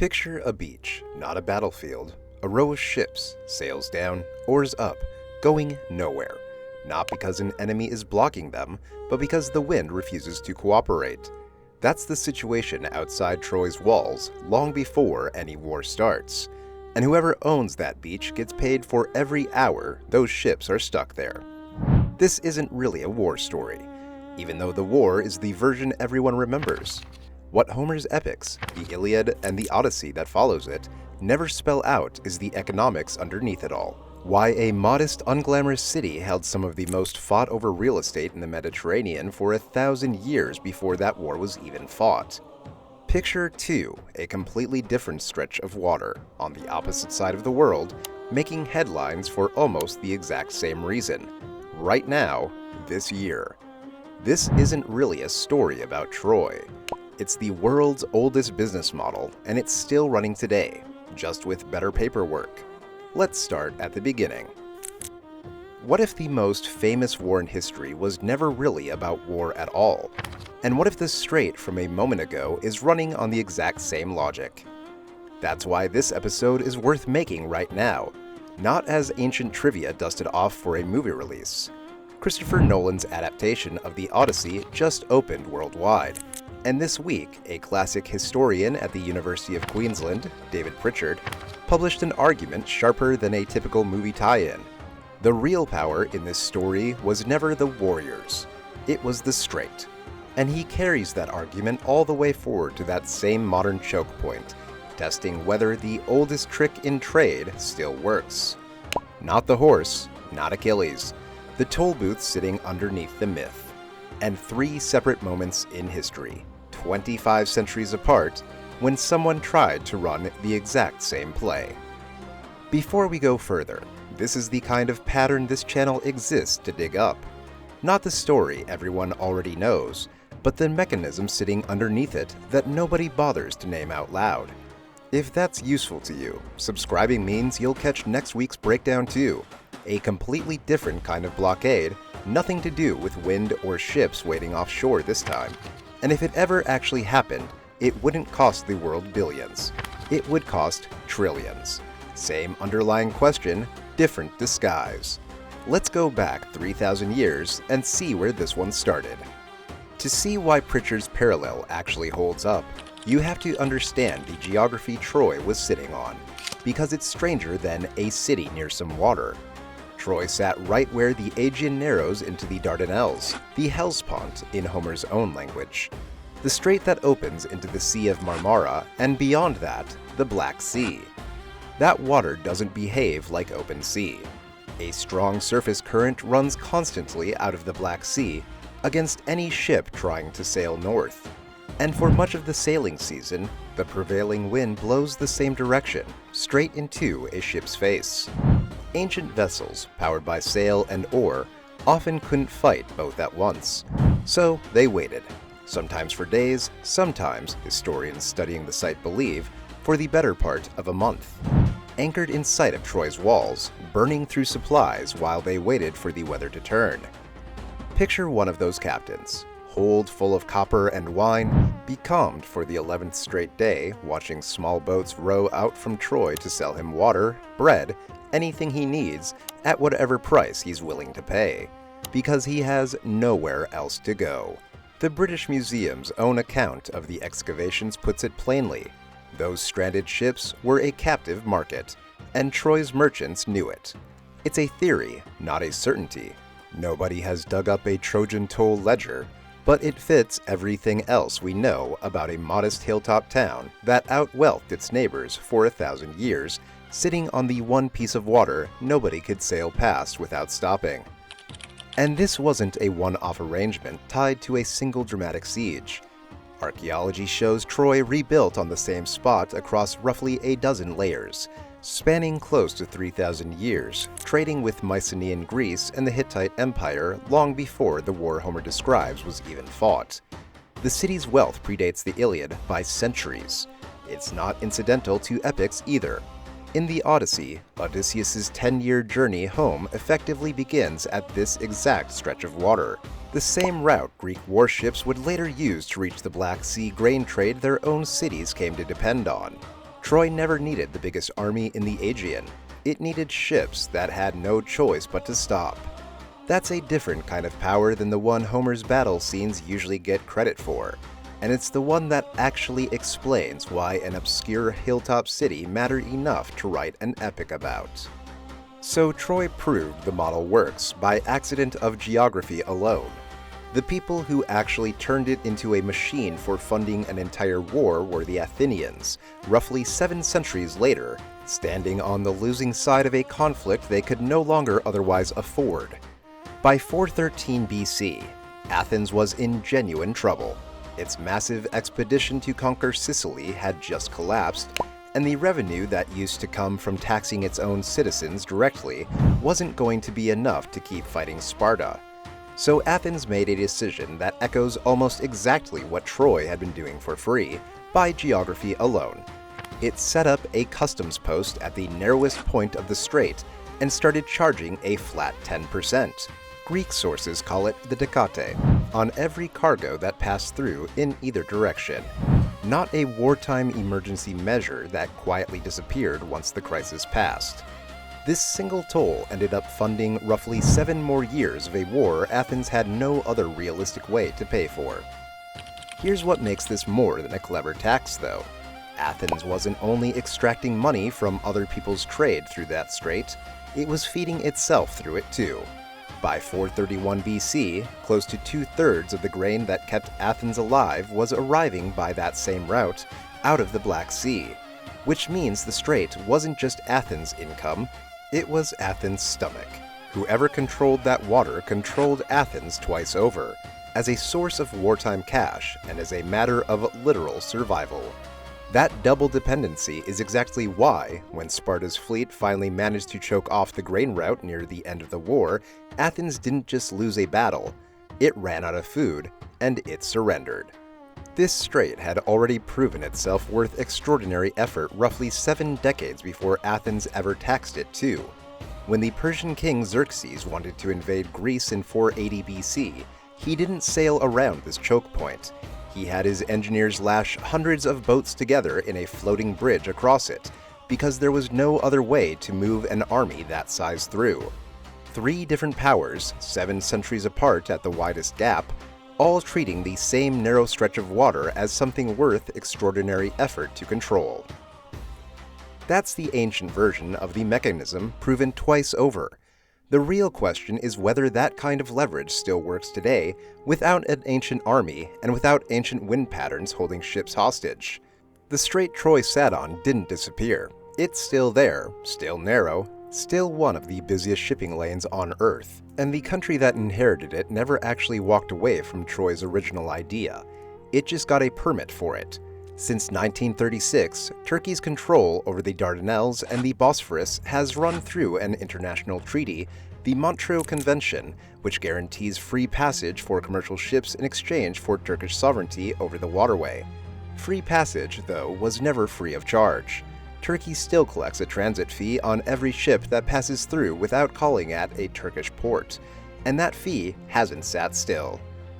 Picture a beach, not a battlefield. A row of ships, sails down, oars up, going nowhere. Not because an enemy is blocking them, but because the wind refuses to cooperate. That's the situation outside Troy's walls long before any war starts. And whoever owns that beach gets paid for every hour those ships are stuck there. This isn't really a war story, even though the war is the version everyone remembers. What Homer's epics, the Iliad and the Odyssey that follows it, never spell out is the economics underneath it all. Why a modest, unglamorous city held some of the most fought-over real estate in the Mediterranean for 1,000 years before that war was even fought. Picture, too, a completely different stretch of water, on the opposite side of the world, making headlines for almost the exact same reason. Right now, this year. This isn't really a story about Troy. It's the world's oldest business model, and it's still running today, just with better paperwork. Let's start at the beginning. What if the most famous war in history was never really about war at all? And what if the strait from a moment ago is running on the exact same logic? That's why this episode is worth making right now, not as ancient trivia dusted off for a movie release. Christopher Nolan's adaptation of the Odyssey just opened worldwide. And this week, a classic historian at the University of Queensland, David Pritchard, published an argument sharper than a typical movie tie-in. The real power in this story was never the warriors, it was the strait. And he carries that argument all the way forward to that same modern choke point, testing whether the oldest trick in trade still works. Not the horse, not Achilles, the toll booth sitting underneath the myth. And 3 separate moments in history, 25 centuries apart, when someone tried to run the exact same play. Before we go further, this is the kind of pattern this channel exists to dig up. Not the story everyone already knows, but the mechanism sitting underneath it that nobody bothers to name out loud. If that's useful to you, subscribing means you'll catch next week's breakdown too. A completely different kind of blockade, nothing to do with wind or ships waiting offshore this time. And if it ever actually happened, it wouldn't cost the world billions. It would cost trillions. Same underlying question, different disguise. Let's go back 3,000 years and see where this one started. To see why Pritchard's parallel actually holds up, you have to understand the geography Troy was sitting on, because it's stranger than a city near some water. Troy sat right where the Aegean narrows into the Dardanelles, the Hellespont in Homer's own language. The strait that opens into the Sea of Marmara, and beyond that, the Black Sea. That water doesn't behave like open sea. A strong surface current runs constantly out of the Black Sea against any ship trying to sail north. And for much of the sailing season, the prevailing wind blows the same direction, straight into a ship's face. Ancient vessels, powered by sail and oar, often couldn't fight both at once. So they waited, sometimes for days, sometimes, historians studying the site believe, for the better part of a month. Anchored in sight of Troy's walls, burning through supplies while they waited for the weather to turn. Picture one of those captains, hold full of copper and wine, becalmed for the 11th straight day, watching small boats row out from Troy to sell him water, bread, anything he needs, at whatever price he's willing to pay, because he has nowhere else to go. The British Museum's own account of the excavations puts it plainly. Those stranded ships were a captive market, and Troy's merchants knew it. It's a theory, not a certainty. Nobody has dug up a Trojan toll ledger, but it fits everything else we know about a modest hilltop town that outwealthed its neighbors for 1,000 years, sitting on the one piece of water nobody could sail past without stopping. And this wasn't a one-off arrangement tied to a single dramatic siege. Archaeology shows Troy rebuilt on the same spot across roughly a dozen layers, spanning close to 3,000 years, trading with Mycenaean Greece and the Hittite Empire long before the war Homer describes was even fought. The city's wealth predates the Iliad by centuries. It's not incidental to epics either. In the Odyssey, Odysseus' 10-year journey home effectively begins at this exact stretch of water, the same route Greek warships would later use to reach the Black Sea grain trade their own cities came to depend on. Troy never needed the biggest army in the Aegean. It needed ships that had no choice but to stop. That's a different kind of power than the one Homer's battle scenes usually get credit for, and it's the one that actually explains why an obscure hilltop city mattered enough to write an epic about. So Troy proved the model works by accident of geography alone. The people who actually turned it into a machine for funding an entire war were the Athenians, roughly 7 centuries later, standing on the losing side of a conflict they could no longer otherwise afford. By 413 BC, Athens was in genuine trouble. Its massive expedition to conquer Sicily had just collapsed, and the revenue that used to come from taxing its own citizens directly wasn't going to be enough to keep fighting Sparta. So Athens made a decision that echoes almost exactly what Troy had been doing for free, by geography alone. It set up a customs post at the narrowest point of the strait and started charging a flat 10%. Greek sources call it the dekate, on every cargo that passed through in either direction. Not a wartime emergency measure that quietly disappeared once the crisis passed. This single toll ended up funding roughly 7 more years of a war Athens had no other realistic way to pay for. Here's what makes this more than a clever tax, though. Athens wasn't only extracting money from other people's trade through that strait, it was feeding itself through it too. By 431 BC, close to 2/3 of the grain that kept Athens alive was arriving by that same route out of the Black Sea, which means the strait wasn't just Athens' income, it was Athens' stomach. Whoever controlled that water controlled Athens twice over, as a source of wartime cash and as a matter of literal survival. That double dependency is exactly why, when Sparta's fleet finally managed to choke off the grain route near the end of the war, Athens didn't just lose a battle, it ran out of food, and it surrendered. This strait had already proven itself worth extraordinary effort roughly 7 decades before Athens ever taxed it too. When the Persian king Xerxes wanted to invade Greece in 480 BC, he didn't sail around this choke point. He had his engineers lash hundreds of boats together in a floating bridge across it, because there was no other way to move an army that size through. 3 different powers, 7 centuries apart at the widest gap, all treating the same narrow stretch of water as something worth extraordinary effort to control. That's the ancient version of the mechanism proven twice over. The real question is whether that kind of leverage still works today without an ancient army and without ancient wind patterns holding ships hostage. The strait Troy sat on didn't disappear. It's still there, still narrow, still one of the busiest shipping lanes on Earth, and the country that inherited it never actually walked away from Troy's original idea. It just got a permit for it. Since 1936, Turkey's control over the Dardanelles and the Bosphorus has run through an international treaty, the Montreux Convention, which guarantees free passage for commercial ships in exchange for Turkish sovereignty over the waterway. Free passage, though, was never free of charge. Turkey still collects a transit fee on every ship that passes through without calling at a Turkish port, and that fee hasn't sat still.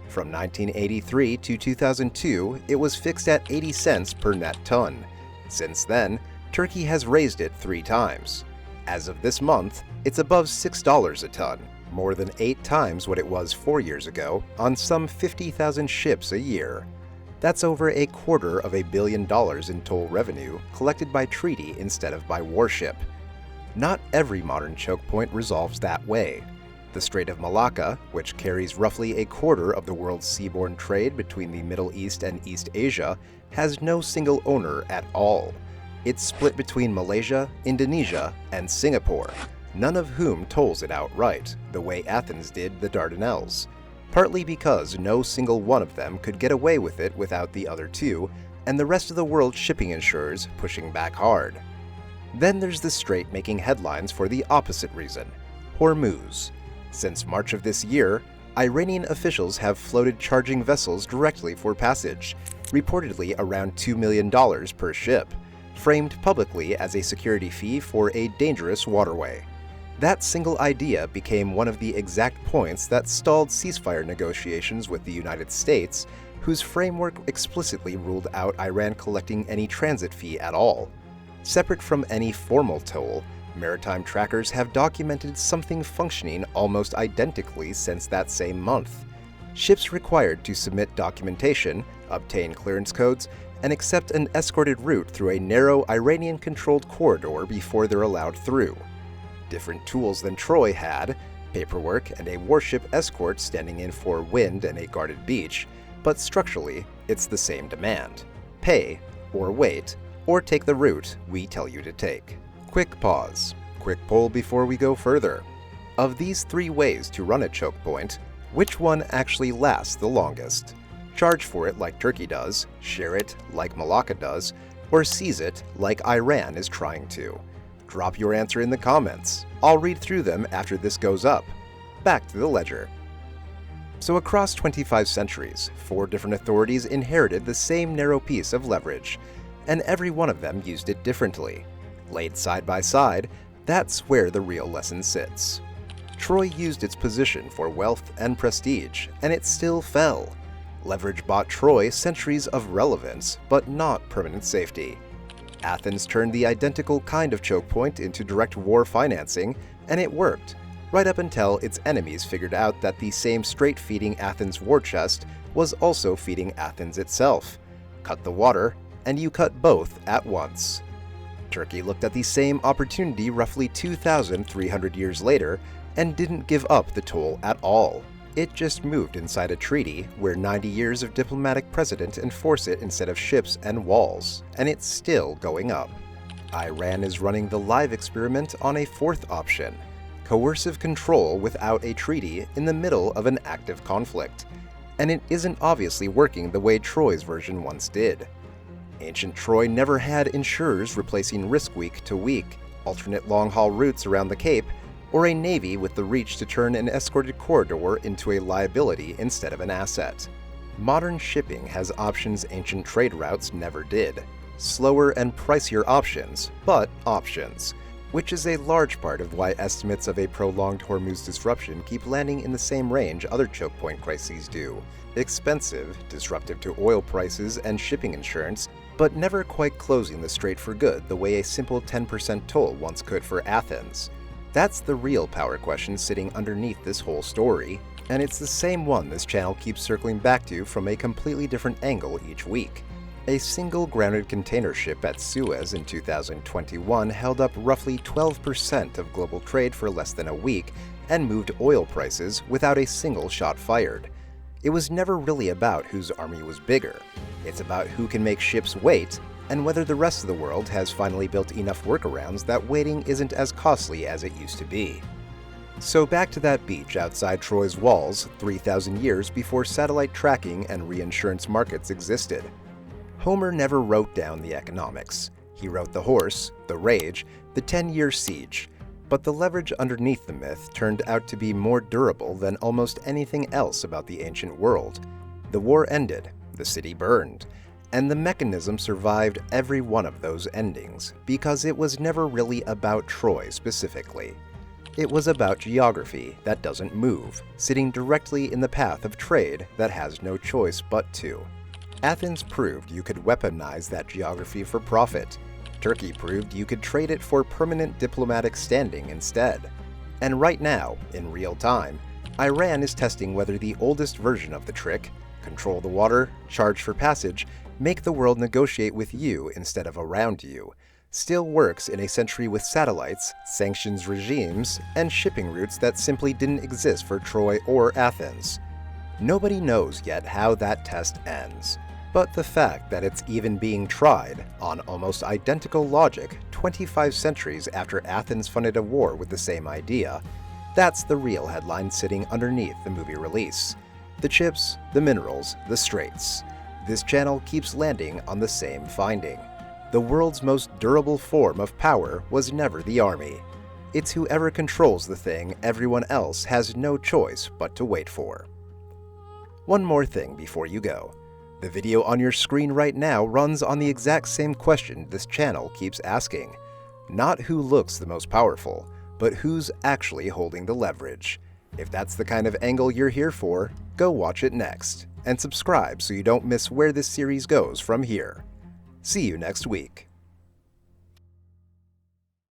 From 1983 to 2002, it was fixed at 80 cents per net ton. Since then, Turkey has raised it 3 times. As of this month, it's above $6 a ton, more than 8 times what it was 4 years ago, on some 50,000 ships a year. That's over $250 million in toll revenue collected by treaty instead of by warship. Not every modern choke point resolves that way. The Strait of Malacca, which carries roughly 1/4 of the world's seaborne trade between the Middle East and East Asia, has no single owner at all. It's split between Malaysia, Indonesia, and Singapore, none of whom tolls it outright, the way Athens did the Dardanelles. Partly because no single one of them could get away with it without the other 2, and the rest of the world's shipping insurers pushing back hard. Then there's the strait making headlines for the opposite reason, Hormuz. Since March of this year, Iranian officials have floated charging vessels directly for passage, reportedly around $2 million per ship, framed publicly as a security fee for a dangerous waterway. That single idea became one of the exact points that stalled ceasefire negotiations with the United States, whose framework explicitly ruled out Iran collecting any transit fee at all. Separate from any formal toll, maritime trackers have documented something functioning almost identically since that same month. Ships required to submit documentation, obtain clearance codes, and accept an escorted route through a narrow Iranian-controlled corridor before they're allowed through. Different tools than Troy had, paperwork and a warship escort standing in for wind and a guarded beach, but structurally, it's the same demand. Pay, or wait, or take the route we tell you to take. Quick pause. Quick poll before we go further. Of these 3 ways to run a choke point, which one actually lasts the longest? Charge for it like Turkey does, share it like Malacca does, or seize it like Iran is trying to? Drop your answer in the comments. I'll read through them after this goes up. Back to the ledger. So across 25 centuries, 4 different authorities inherited the same narrow piece of leverage, and every one of them used it differently. Laid side by side, that's where the real lesson sits. Troy used its position for wealth and prestige, and it still fell. Leverage bought Troy centuries of relevance, but not permanent safety. Athens turned the identical kind of choke point into direct war financing, and it worked, right up until its enemies figured out that the same strait feeding Athens war chest was also feeding Athens itself. Cut the water, and you cut both at once. Turkey looked at the same opportunity roughly 2,300 years later and didn't give up the toll at all. It just moved inside a treaty where 90 years of diplomatic precedent enforce it instead of ships and walls, and it's still going up. Iran is running the live experiment on a 4th option: coercive control without a treaty in the middle of an active conflict. And it isn't obviously working the way Troy's version once did. Ancient Troy never had insurers replacing risk week to week, alternate long-haul routes around the Cape, or a navy with the reach to turn an escorted corridor into a liability instead of an asset. Modern shipping has options ancient trade routes never did. Slower and pricier options, but options, which is a large part of why estimates of a prolonged Hormuz disruption keep landing in the same range other choke point crises do. Expensive, disruptive to oil prices and shipping insurance, but never quite closing the strait for good the way a simple 10% toll once could for Athens. That's the real power question sitting underneath this whole story, and it's the same one this channel keeps circling back to from a completely different angle each week. A single grounded container ship at Suez in 2021 held up roughly 12% of global trade for less than a week and moved oil prices without a single shot fired. It was never really about whose army was bigger. It's about who can make ships wait, and whether the rest of the world has finally built enough workarounds that waiting isn't as costly as it used to be. So back to that beach outside Troy's walls 3,000 years before satellite tracking and reinsurance markets existed. Homer never wrote down the economics. He wrote the horse, the rage, the 10-year siege, but the leverage underneath the myth turned out to be more durable than almost anything else about the ancient world. The war ended, the city burned, and the mechanism survived every one of those endings because it was never really about Troy specifically. It was about geography that doesn't move, sitting directly in the path of trade that has no choice but to. Athens proved you could weaponize that geography for profit. Turkey proved you could trade it for permanent diplomatic standing instead. And right now, in real time, Iran is testing whether the oldest version of the trick, control the water, charge for passage, make the world negotiate with you instead of around you, still works in a century with satellites, sanctions regimes, and shipping routes that simply didn't exist for Troy or Athens. Nobody knows yet how that test ends, but the fact that it's even being tried on almost identical logic 25 centuries after Athens funded a war with the same idea, that's the real headline sitting underneath the movie release. The chips, the minerals, the straits. This channel keeps landing on the same finding. The world's most durable form of power was never the army. It's whoever controls the thing everyone else has no choice but to wait for. One more thing before you go. The video on your screen right now runs on the exact same question this channel keeps asking. Not who looks the most powerful, but who's actually holding the leverage. If that's the kind of angle you're here for, go watch it next. And subscribe so you don't miss where this series goes from here. See you next week.